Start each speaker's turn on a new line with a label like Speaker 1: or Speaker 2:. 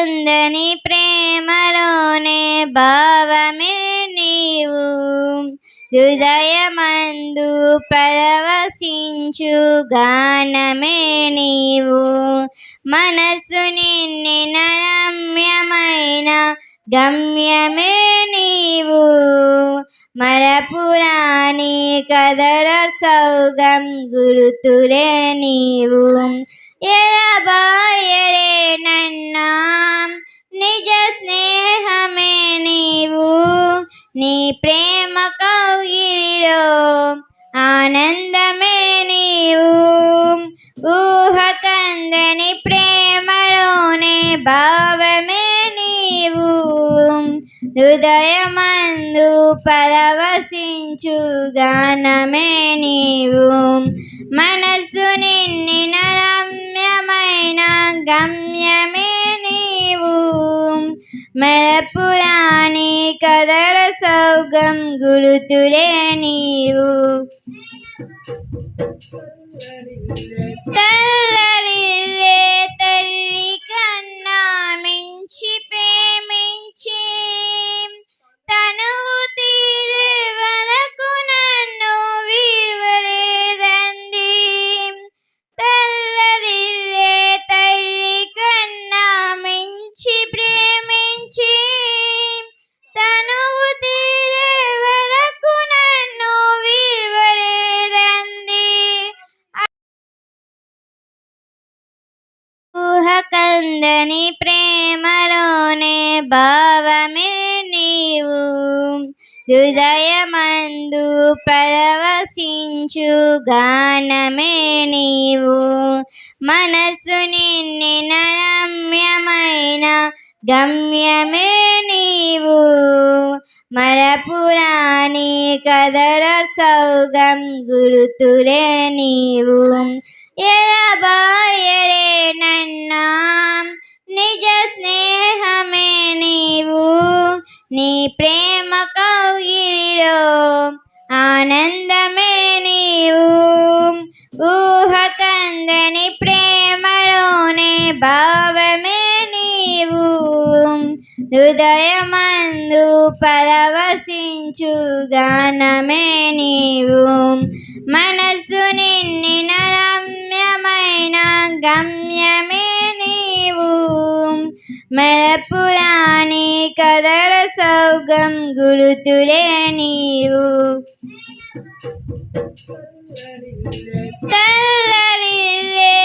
Speaker 1: కందని ప్రేమలోనే భావమే నీవు హృదయమందు పరవశించు గానమే నీవు మనసు నిండిన రమ్యమైన గమ్యమే నీవు మరపురాని కదర సౌగం గురుతులే నీవు ఎరబాయరే నన్నా నిజ స్నేహమే నీవు నీ ప్రేమ కౌగిలిలో ఆనందమే నీవు ఊహ కందని ప్రేమలోనే భావమే నీవు హృదయమందు పరవశించు గానమే నీవు మనసు నిండిన రమ్యమైన గమ్యమే నీవు మరపురాని కదర సౌగం గురుతులే నీవు తల్లరిల్లే తల్లి కన్నా మించి ప్రేమించి తనువు తీరే వరకు నన్ను వీడలేదండి తల్లరిల్లే తల్లి కన్నా మించి ప్రేమించి తనువు తీరే వరకు నన్ను వీడలేదండి ఊహ కందని ప్రేమలోనే భావమే నీవు హృదయమందు పరవశించు గానమే నీవు మనసు నిండిన రమ్యమైన గమ్యమే నీవు మరపురాని కదర సౌగం గురుతులే నీవు ఎరబాయరే నన్నా నిజ స్నేహమే నీవు నీ ప్రేమ కౌగిలిలో ఆనందమే నీవు ఊహ కందని ప్రేమలోనే భావమే నీవు హృదయమందు పరవశించు గానమే నీవు మనసు నిండిన రమ్యమైన గమ్యమే నీవు మరపురాని కదర సౌగం గురుతులే నీవు తల్లరిల్లే